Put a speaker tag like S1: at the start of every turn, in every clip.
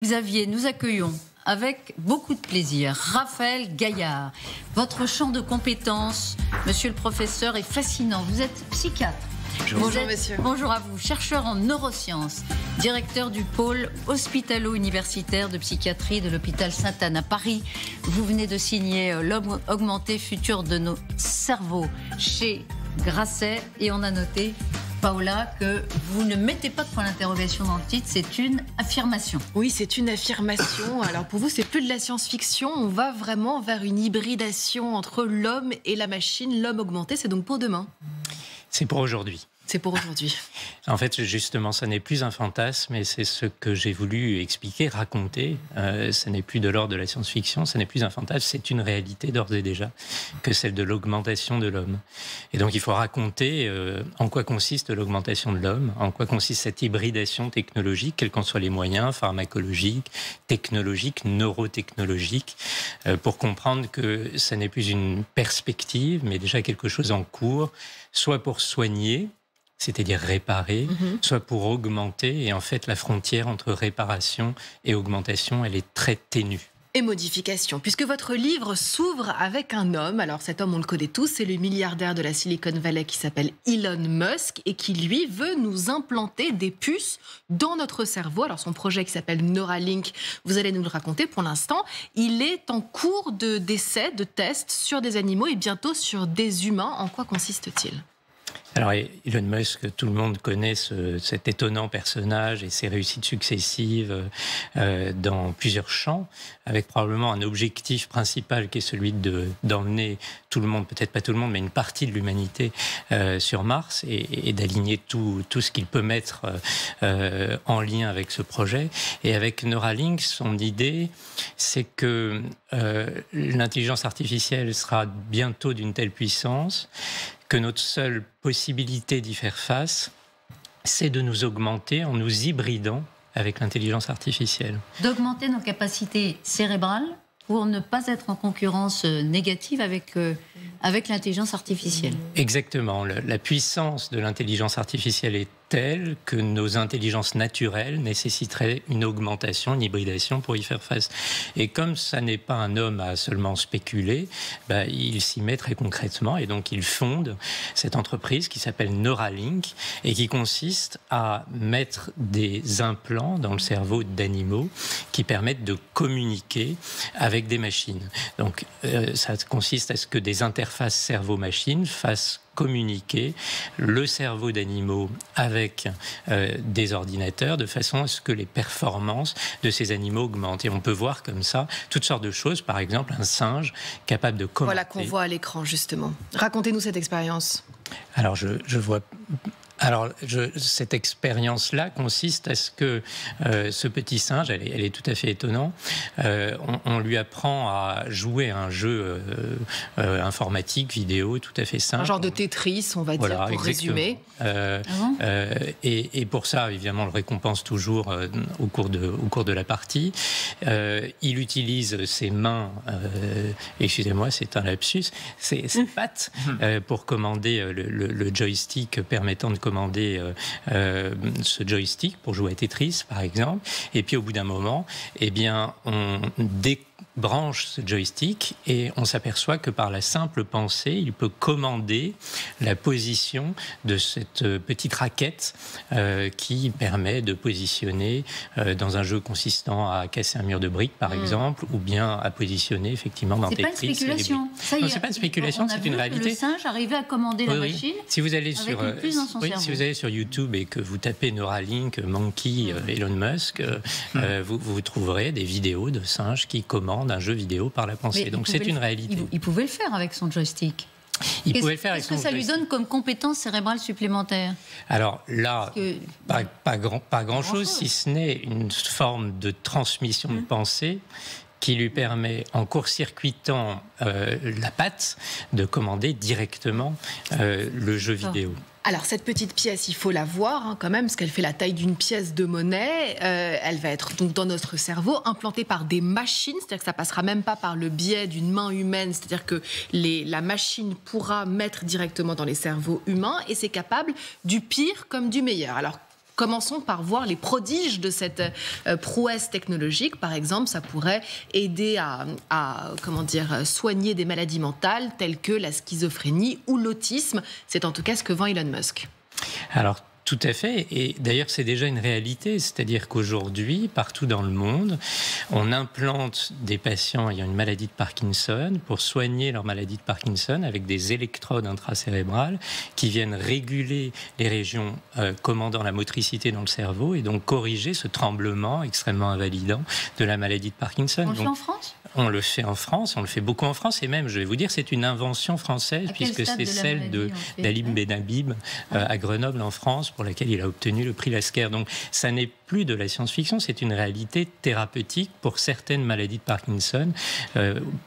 S1: Xavier, nous accueillons avec beaucoup de plaisir Raphaël Gaillard. Votre champ de compétences, monsieur le professeur, est fascinant. Vous êtes psychiatre.
S2: Bonjour monsieur.
S1: Bonjour à vous, chercheur en neurosciences, directeur du pôle hospitalo-universitaire de psychiatrie de l'hôpital Sainte-Anne à Paris. Vous venez de signer L'homme augmenté, futur de nos cerveaux chez Grasset et on a noté, Paola, que vous ne mettez pas de point d'interrogation dans le titre, c'est une affirmation.
S2: Oui, c'est une affirmation. Alors pour vous, c'est plus de la science-fiction. On va vraiment vers une hybridation entre l'homme et la machine. L'homme augmenté, c'est donc pour demain.
S3: C'est pour aujourd'hui.
S2: C'est pour aujourd'hui.
S3: En fait, justement, ça n'est plus un fantasme, et c'est ce que j'ai voulu expliquer, raconter. Ça n'est plus de l'ordre de la science-fiction, ça n'est plus un fantasme, c'est une réalité d'ores et déjà, que celle de l'augmentation de l'homme. Et donc, il faut raconter en quoi consiste l'augmentation de l'homme, en quoi consiste cette hybridation technologique, quels qu'en soient les moyens, pharmacologiques, technologiques, neurotechnologiques, pour comprendre que ça n'est plus une perspective, mais déjà quelque chose en cours, soit pour soigner, c'est-à-dire réparer, soit pour augmenter. Et en fait, la frontière entre réparation et augmentation, elle est très ténue.
S2: Et modification, puisque votre livre s'ouvre avec un homme. Alors cet homme, on le connaît tous, c'est le milliardaire de la Silicon Valley qui s'appelle Elon Musk et qui, lui, veut nous implanter des puces dans notre cerveau. Alors son projet qui s'appelle Neuralink, vous allez nous le raconter pour l'instant. Il est en cours d'essai, de tests sur des animaux et bientôt sur des humains. En quoi consiste-t-il ?
S3: Alors Elon Musk, tout le monde connaît cet étonnant personnage et ses réussites successives dans plusieurs champs, avec probablement un objectif principal qui est celui d'emmener tout le monde, peut-être pas tout le monde, mais une partie de l'humanité sur Mars et d'aligner tout ce qu'il peut mettre en lien avec ce projet. Et avec Neuralink, son idée, c'est que l'intelligence artificielle sera bientôt d'une telle puissance que notre seule possibilité d'y faire face, c'est de nous augmenter en nous hybridant avec l'intelligence artificielle.
S1: D'augmenter nos capacités cérébrales pour ne pas être en concurrence négative avec l'intelligence artificielle.
S3: Exactement. La puissance de l'intelligence artificielle est telle que nos intelligences naturelles nécessiteraient une augmentation, une hybridation pour y faire face. Et comme ça n'est pas un homme à seulement spéculer, il s'y met très concrètement et donc il fonde cette entreprise qui s'appelle Neuralink et qui consiste à mettre des implants dans le cerveau d'animaux qui permettent de communiquer avec des machines. Donc ça consiste à ce que des interfaces cerveau-machine fassent communiquer le cerveau d'animaux avec des ordinateurs de façon à ce que les performances de ces animaux augmentent. Et on peut voir comme ça toutes sortes de choses, par exemple un singe capable de commenter.
S2: Voilà qu'on voit à l'écran justement. Racontez-nous cette expérience.
S3: Alors je vois... Alors, cette expérience-là consiste à ce que ce petit singe, elle est tout à fait étonnante, on lui apprend à jouer à un jeu informatique, vidéo, tout à fait simple.
S2: Un genre de Tetris, on va dire, pour
S3: exactement.
S2: Résumer.
S3: Et pour ça, évidemment, on le récompense toujours au cours de la partie. Il utilise ses mains, excusez-moi, c'est un lapsus, ses pattes pour commander le joystick permettant de commander ce joystick pour jouer à Tetris, par exemple. Et puis, au bout d'un moment, on débranche ce joystick et on s'aperçoit que par la simple pensée, il peut commander la position de cette petite raquette qui permet de positionner dans un jeu consistant à casser un mur de briques, par exemple, ou bien à positionner effectivement dans Tetris.
S1: C'est pas une spéculation.
S3: Non, c'est pas une spéculation, c'est une réalité.
S1: Le singe arrivait à commander la machine.
S3: Si vous allez
S1: si
S3: vous allez sur YouTube et que vous tapez Neuralink, Monkey, Elon Musk, vous trouverez des vidéos de singes qui commandent un jeu vidéo par la pensée.
S1: Mais
S3: donc c'est une réalité.
S1: Il pouvait le faire avec son joystick. Qu'est-ce que ça lui donne comme compétence cérébrale supplémentaire ?
S3: Alors là, pas grand-chose, si ce n'est une forme de transmission de pensée qui lui permet, en court-circuitant la patte, de commander directement le jeu vidéo.
S2: Alors, cette petite pièce, il faut la voir quand même, parce qu'elle fait la taille d'une pièce de monnaie. Elle va être donc dans notre cerveau, implantée par des machines, c'est-à-dire que ça passera même pas par le biais d'une main humaine, c'est-à-dire que la machine pourra mettre directement dans les cerveaux humains, et c'est capable du pire comme du meilleur. Alors, commençons par voir les prodiges de cette prouesse technologique. Par exemple, ça pourrait aider à soigner des maladies mentales telles que la schizophrénie ou l'autisme. C'est en tout cas ce que vend Elon Musk.
S3: Alors, tout à fait, et d'ailleurs c'est déjà une réalité, c'est-à-dire qu'aujourd'hui, partout dans le monde, on implante des patients ayant une maladie de Parkinson pour soigner leur maladie de Parkinson avec des électrodes intracérébrales qui viennent réguler les régions commandant la motricité dans le cerveau et donc corriger ce tremblement extrêmement invalidant de la maladie de Parkinson.
S1: On le fait en France ?
S3: On le fait en France, on le fait beaucoup en France, et même, je vais vous dire, c'est une invention française, puisque c'est celle d'Alim Benhabib à Grenoble, en France, pour laquelle il a obtenu le prix Lasker. Donc, ça n'est plus de la science-fiction, c'est une réalité thérapeutique pour certaines maladies de Parkinson,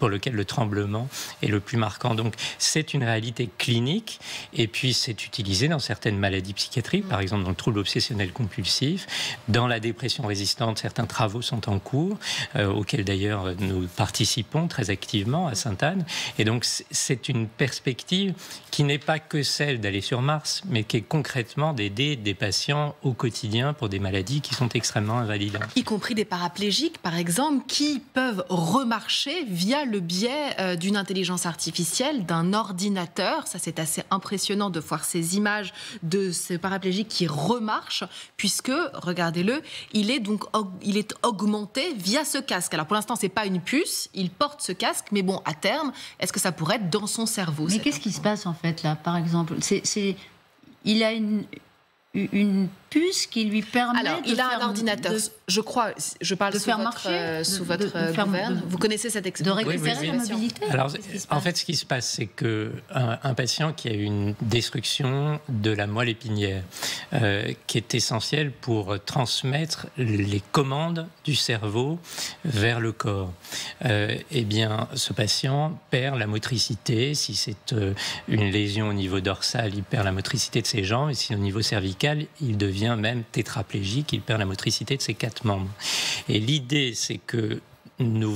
S3: pour lesquelles le tremblement est le plus marquant. Donc, c'est une réalité clinique, et puis c'est utilisé dans certaines maladies psychiatriques, par exemple dans le trouble obsessionnel compulsif, dans la dépression résistante, certains travaux sont en cours, auxquels d'ailleurs nous participons très activement à Sainte-Anne. Et donc, c'est une perspective qui n'est pas que celle d'aller sur Mars, mais qui est concrètement d'aider des patients au quotidien pour des maladies qui sont extrêmement invalidantes.
S2: Y compris des paraplégiques, par exemple, qui peuvent remarcher via le biais d'une intelligence artificielle, d'un ordinateur. Ça, c'est assez impressionnant de voir ces images de ce paraplégique qui remarche, puisque, regardez-le, il est augmenté via ce casque. Alors, pour l'instant, c'est pas une puce, il porte ce casque, mais bon, à terme, est-ce que ça pourrait être dans son cerveau?
S1: Mais qu'est-ce qui se passe en fait là, par exemple? Il a une puce qui lui permet
S2: il a un ordinateur. Je crois, je parle sous votre gouverne. Vous connaissez cette expérience?
S1: De récupérer la mobilité.
S3: Alors, en fait, ce qui se passe, c'est qu'un patient qui a une destruction de la moelle épinière, qui est essentielle pour transmettre les commandes du cerveau vers le corps, eh bien, ce patient perd la motricité. Si c'est une lésion au niveau dorsal, il perd la motricité de ses jambes, et si au niveau cervical, il devient même tétraplégique, il perd la motricité de ses 4 membres. Et l'idée, c'est que nous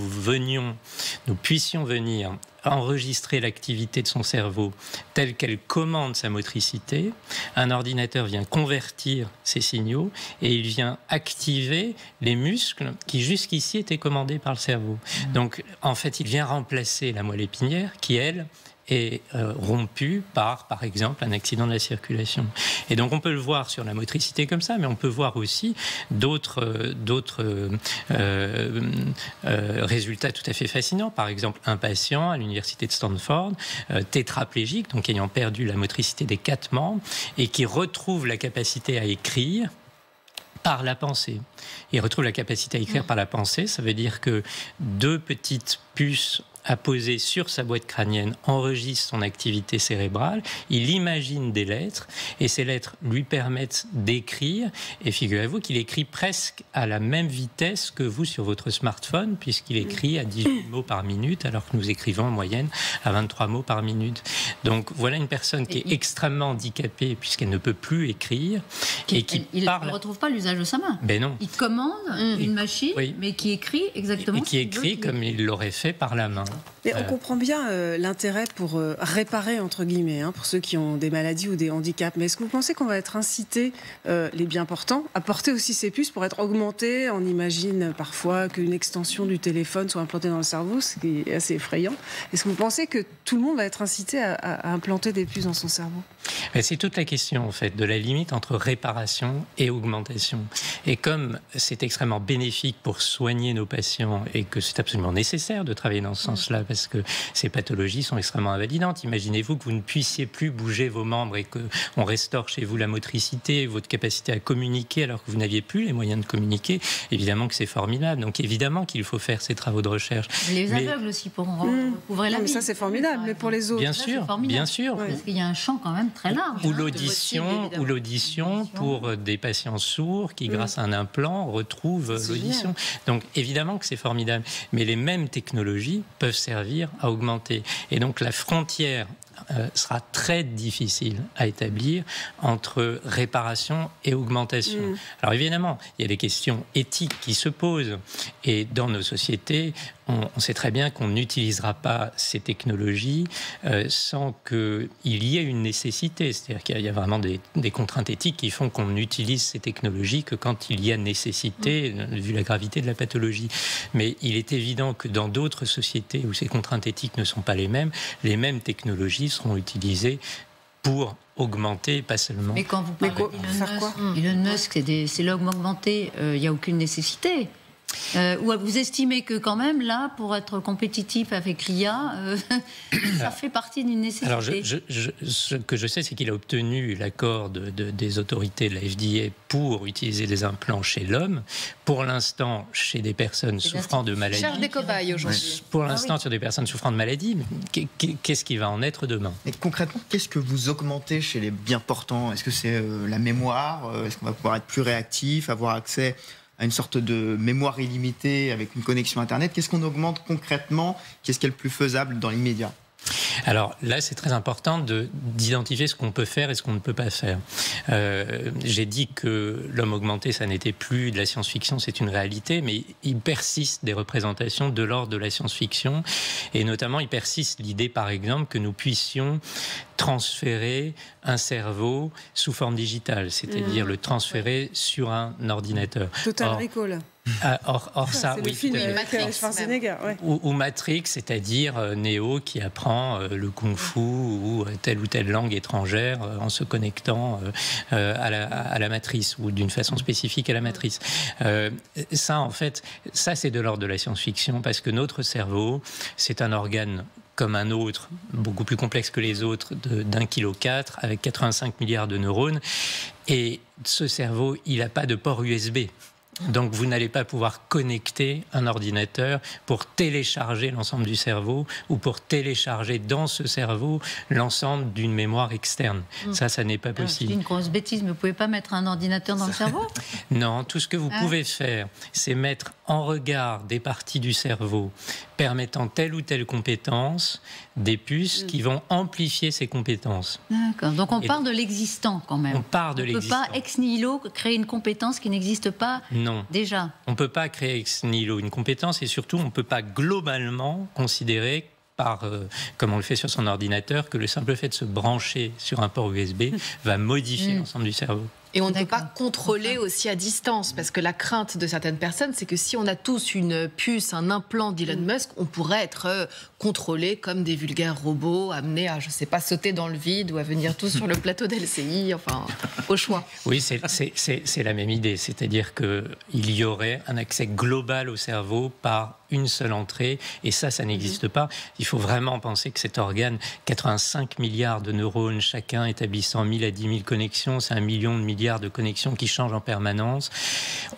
S3: puissions venir enregistrer l'activité de son cerveau telle qu'elle commande sa motricité. Un ordinateur vient convertir ces signaux et il vient activer les muscles qui jusqu'ici étaient commandés par le cerveau. Donc, en fait, il vient remplacer la moelle épinière qui, elle, est rompue par exemple, un accident de la circulation. Et donc, on peut le voir sur la motricité comme ça, mais on peut voir aussi d'autres résultats tout à fait fascinants. Par exemple, un patient à l'université de Stanford, tétraplégique, donc ayant perdu la motricité des 4 membres, et qui retrouve la capacité à écrire par la pensée. Il retrouve la capacité à écrire par la pensée, ça veut dire que 2 petites puces apposées sur sa boîte crânienne enregistre son activité cérébrale, il imagine des lettres et ces lettres lui permettent d'écrire, et figurez-vous qu'il écrit presque à la même vitesse que vous sur votre smartphone, puisqu'il écrit à 18 mots par minute alors que nous écrivons en moyenne à 23 mots par minute. Donc voilà une personne qui est extrêmement handicapée puisqu'elle ne peut plus écrire et qui parle...
S1: Il ne retrouve pas l'usage de sa main.
S3: Ben non.
S1: Il commande une machine, mais qui écrit exactement.
S3: Et qui écrit comme il l'aurait fait par la main.
S4: Mais on comprend bien l'intérêt pour réparer, entre guillemets, pour ceux qui ont des maladies ou des handicaps. Mais est-ce que vous pensez qu'on va être incité, les bien portants, à porter aussi ces puces pour être augmentés? On imagine parfois qu'une extension du téléphone soit implantée dans le cerveau, ce qui est assez effrayant. Est-ce que vous pensez que tout le monde va être incité à implanter des puces dans son cerveau?
S3: C'est toute la question, en fait, de la limite entre réparation et augmentation. Et comme c'est extrêmement bénéfique pour soigner nos patients et que c'est absolument nécessaire de travailler dans ce sens-là, parce que ces pathologies sont extrêmement invalidantes. Imaginez-vous que vous ne puissiez plus bouger vos membres et qu'on restaure chez vous la motricité, votre capacité à communiquer alors que vous n'aviez plus les moyens de communiquer. Évidemment que c'est formidable. Donc évidemment qu'il faut faire ces travaux de recherche.
S1: Les aveugles aussi pourront recouvrer la vie.
S4: Mais ça, c'est formidable. Mais pour les autres,
S3: bien sûr.
S1: Parce qu'il y a un champ quand même très large.
S3: Ou l'audition pour des patients sourds qui, grâce à un implant, retrouvent l'audition. Donc évidemment que c'est formidable. Mais les mêmes technologies peuvent servir à augmenter. Et donc la frontière sera très difficile à établir entre réparation et augmentation. Alors évidemment, il y a des questions éthiques qui se posent, et dans nos sociétés, on sait très bien qu'on n'utilisera pas ces technologies sans qu'il y ait une nécessité. C'est-à-dire qu'il y a vraiment des contraintes éthiques qui font qu'on n'utilise ces technologies que quand il y a nécessité, vu la gravité de la pathologie. Mais il est évident que dans d'autres sociétés où ces contraintes éthiques ne sont pas les mêmes technologies seront utilisées pour augmenter, pas seulement.
S1: Mais quand vous parlez d'Elon Musk, c'est l'homme augmenté, il n'y a aucune nécessité. Ou vous estimez que quand même, là, pour être compétitif avec l'IA, ça fait partie d'une nécessité?
S3: Alors, ce que je sais, c'est qu'il a obtenu l'accord des autorités de la FDA pour utiliser des implants chez l'homme. Pour l'instant, chez des personnes souffrant de maladies.
S2: Cherche des cobayes aujourd'hui.
S3: Pour l'instant, sur des personnes souffrant de maladies, qu'est-ce qui va en être demain?
S5: Et concrètement, qu'est-ce que vous augmentez chez les bien portants? Est-ce que c'est la mémoire? Est-ce qu'on va pouvoir être plus réactif, avoir accès à une sorte de mémoire illimitée avec une connexion Internet? Qu'est-ce qu'on augmente concrètement? Qu'est-ce qui est le plus faisable dans l'immédiat?
S3: Alors là, c'est très important d'identifier ce qu'on peut faire et ce qu'on ne peut pas faire. J'ai dit que l'homme augmenté, ça n'était plus de la science-fiction, c'est une réalité, mais il persiste des représentations de l'ordre de la science-fiction, et notamment il persiste l'idée, par exemple, que nous puissions transférer un cerveau sous forme digitale, c'est-à-dire le transférer sur un ordinateur.
S4: Total Recall.
S3: Or ça, oui,
S4: le film avec Schwarzenegger,
S3: ou Matrix, c'est-à-dire Neo qui apprend le kung-fu ou telle langue étrangère en se connectant à la matrice, ou d'une façon spécifique à la matrice. Ça, en fait, ça c'est de l'ordre de la science-fiction, parce que notre cerveau, c'est un organe comme un autre, beaucoup plus complexe que les autres, d'1,4 kg, avec 85 milliards de neurones. Et ce cerveau, il n'a pas de port USB. Donc vous n'allez pas pouvoir connecter un ordinateur pour télécharger l'ensemble du cerveau, ou pour télécharger dans ce cerveau l'ensemble d'une mémoire externe. Ça n'est pas possible.
S1: C'est une grosse bêtise, mais vous ne pouvez pas mettre un ordinateur dans le cerveau?
S3: Non, tout ce que vous pouvez faire, c'est mettre en regard des parties du cerveau permettant telle ou telle compétence, des puces qui vont amplifier ces compétences.
S1: D'accord, donc on part de l'existant quand même.
S3: On part de l'existant.
S1: On ne peut pas ex nihilo créer une compétence qui n'existe pas déjà.
S3: On ne peut pas créer ex nihilo une compétence, et surtout on ne peut pas globalement considérer comme on le fait sur son ordinateur, que le simple fait de se brancher sur un port USB va modifier l'ensemble du cerveau.
S2: Et on ne peut pas contrôler aussi à distance, parce que la crainte de certaines personnes, c'est que si on a tous une puce, un implant d'Elon Musk, on pourrait être contrôlés comme des vulgaires robots, amenés à, je ne sais pas, sauter dans le vide ou à venir tous sur le plateau d'LCI, enfin, au choix.
S3: Oui, c'est la même idée, c'est-à-dire qu'il y aurait un accès global au cerveau par une seule entrée, et ça n'existe pas. Il faut vraiment penser que cet organe, 85 milliards de neurones, chacun établissant 1000 à 10 000 connexions, c'est 1 million de milliards de connexions qui changent en permanence.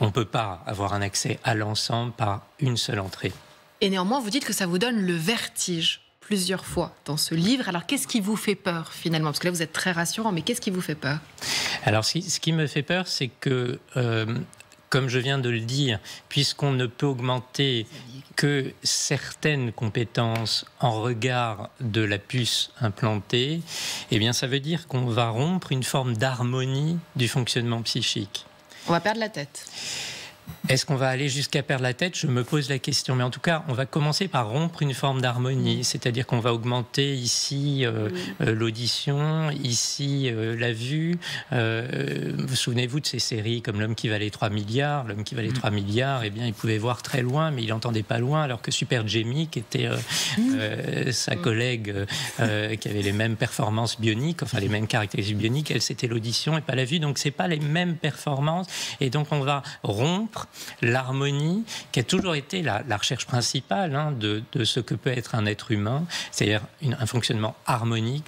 S3: On ne peut pas avoir un accès à l'ensemble par une seule entrée.
S2: Et néanmoins, vous dites que ça vous donne le vertige plusieurs fois dans ce livre. Alors, qu'est-ce qui vous fait peur, finalement? Parce que là, vous êtes très rassurant, mais qu'est-ce qui vous fait peur?
S3: Alors, ce qui me fait peur, c'est que... comme je viens de le dire, puisqu'on ne peut augmenter que certaines compétences en regard de la puce implantée, eh bien ça veut dire qu'on va rompre une forme d'harmonie du fonctionnement psychique.
S2: On va perdre la tête.
S3: Est-ce qu'on va aller jusqu'à perdre la tête? Je me pose la question. Mais en tout cas, on va commencer par rompre une forme d'harmonie. C'est-à-dire qu'on va augmenter ici l'audition, ici la vue. Vous souvenez-vous de ces séries comme L'homme qui valait 3 milliards? L'homme qui valait 3 milliards, eh bien, il pouvait voir très loin, mais il n'entendait pas loin, alors que Super Jamie, qui était sa collègue qui avait les mêmes performances bioniques, enfin les mêmes caractéristiques bioniques, elle, c'était l'audition et pas la vue. Donc, ce n'est pas les mêmes performances. Et donc, on va rompre l'harmonie qui a toujours été la recherche principale de ce que peut être un être humain, c'est-à-dire un fonctionnement harmonieux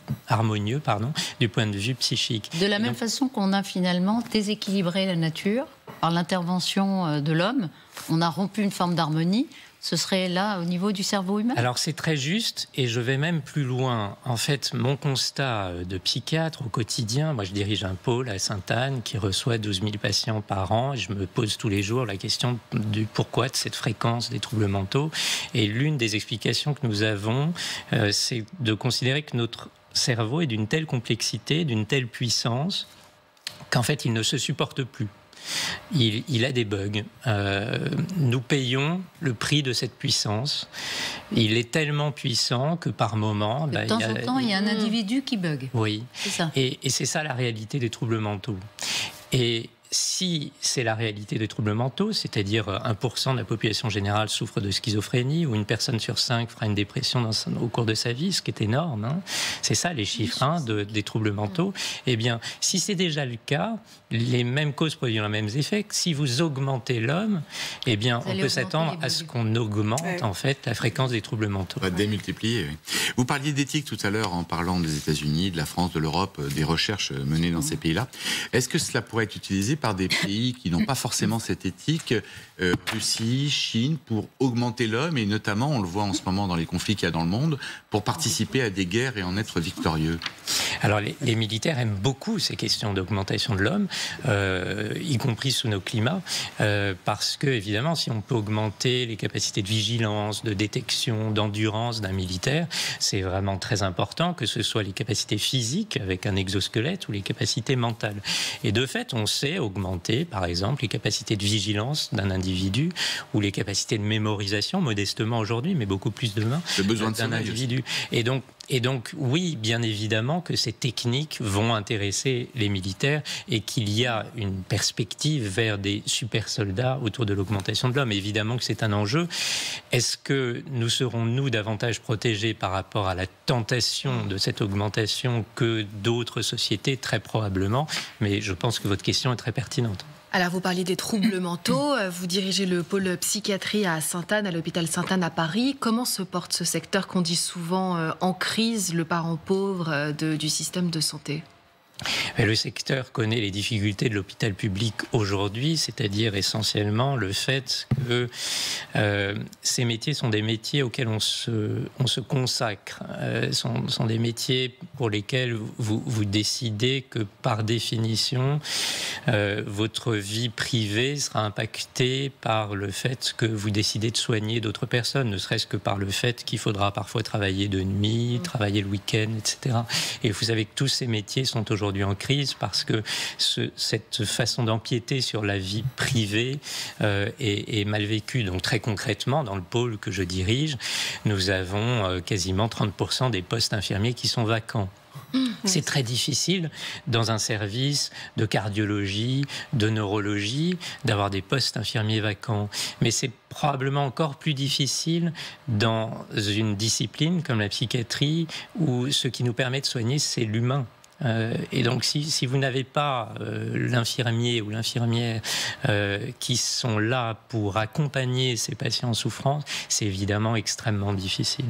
S3: du point de vue psychique.
S1: De la même façon qu'on a finalement déséquilibré la nature par l'intervention de l'homme, on a rompu une forme d'harmonie. Ce serait là au niveau du cerveau humain? Alors c'est très juste, et je vais même plus loin. En fait, mon constat de psychiatre au quotidien, moi je dirige un pôle à Sainte-Anne qui reçoit 12 000 patients par an, et je me pose tous les jours la question du pourquoi de cette fréquence des troubles mentaux. Et l'une des explications que nous avons, c'est de considérer que notre
S3: cerveau est d'une telle complexité, d'une telle puissance, qu'en fait, il ne se supporte plus. Il a des bugs. Nous payons le prix de cette puissance. Il est tellement puissant que par moment...
S1: De temps en temps, il y a un individu qui bug.
S3: Oui.
S1: C'est ça.
S3: Et c'est ça la réalité des troubles mentaux. Et si c'est la réalité des troubles mentaux, c'est-à-dire 1% de la population générale souffre de schizophrénie, ou une personne sur 5 fera une dépression au cours de sa vie, ce qui est énorme, hein. C'est ça les chiffres des troubles mentaux. Eh bien, si c'est déjà le cas, les mêmes causes produisent les mêmes effets. Si vous augmentez l'homme, eh bien, on peut s'attendre à ce qu'on augmente en fait la fréquence des troubles mentaux.
S6: On va démultiplier. Oui. Vous parliez d'éthique tout à l'heure en parlant des États-Unis, de la France, de l'Europe, des recherches menées dans ces pays-là. Est-ce que cela pourrait être utilisé par des pays qui n'ont pas forcément cette éthique, Russie, Chine, pour augmenter l'homme, et notamment, on le voit en ce moment dans les conflits qu'il y a dans le monde, pour participer à des guerres et en être victorieux?
S3: Alors les militaires aiment beaucoup ces questions d'augmentation de l'homme, y compris sous nos climats, parce que évidemment, si on peut augmenter les capacités de vigilance, de détection, d'endurance d'un militaire, c'est vraiment très important, que ce soit les capacités physiques avec un exosquelette ou les capacités mentales. Et de fait, on sait augmenter, par exemple, les capacités de vigilance d'un individu ou les capacités de mémorisation, modestement aujourd'hui, mais beaucoup plus demain, d'un individu. Et donc, oui, bien évidemment que ces techniques vont intéresser les militaires et qu'il y a une perspective vers des super soldats autour de l'augmentation de l'homme. Évidemment que c'est un enjeu. Est-ce que nous serons, nous, davantage protégés par rapport à la tentation de cette augmentation que d'autres sociétés? Très probablement. Mais je pense que votre question est très pertinente.
S2: Alors, vous parliez des troubles mentaux, vous dirigez le pôle psychiatrie à Sainte-Anne, à l'hôpital Sainte-Anne à Paris. Comment se porte ce secteur qu'on dit souvent en crise, le parent pauvre du système de santé ?
S3: Le secteur connaît les difficultés de l'hôpital public aujourd'hui, c'est-à-dire essentiellement le fait que ces métiers sont des métiers auxquels on se consacre, sont des métiers pour lesquels vous décidez que par définition votre vie privée sera impactée par le fait que vous décidez de soigner d'autres personnes, ne serait-ce que par le fait qu'il faudra parfois travailler de nuit, travailler le week-end, etc. Et vous savez que tous ces métiers sont aujourd'hui en crise parce que cette façon d'empiéter sur la vie privée est mal vécue. Donc très concrètement, dans le pôle que je dirige, nous avons quasiment 30% des postes infirmiers qui sont vacants. C'est très difficile dans un service de cardiologie, de neurologie, d'avoir des postes infirmiers vacants. Mais c'est probablement encore plus difficile dans une discipline comme la psychiatrie où ce qui nous permet de soigner, c'est l'humain. Et donc, si vous n'avez pas l'infirmier ou l'infirmière qui sont là pour accompagner ces patients en souffrance, c'est évidemment extrêmement difficile.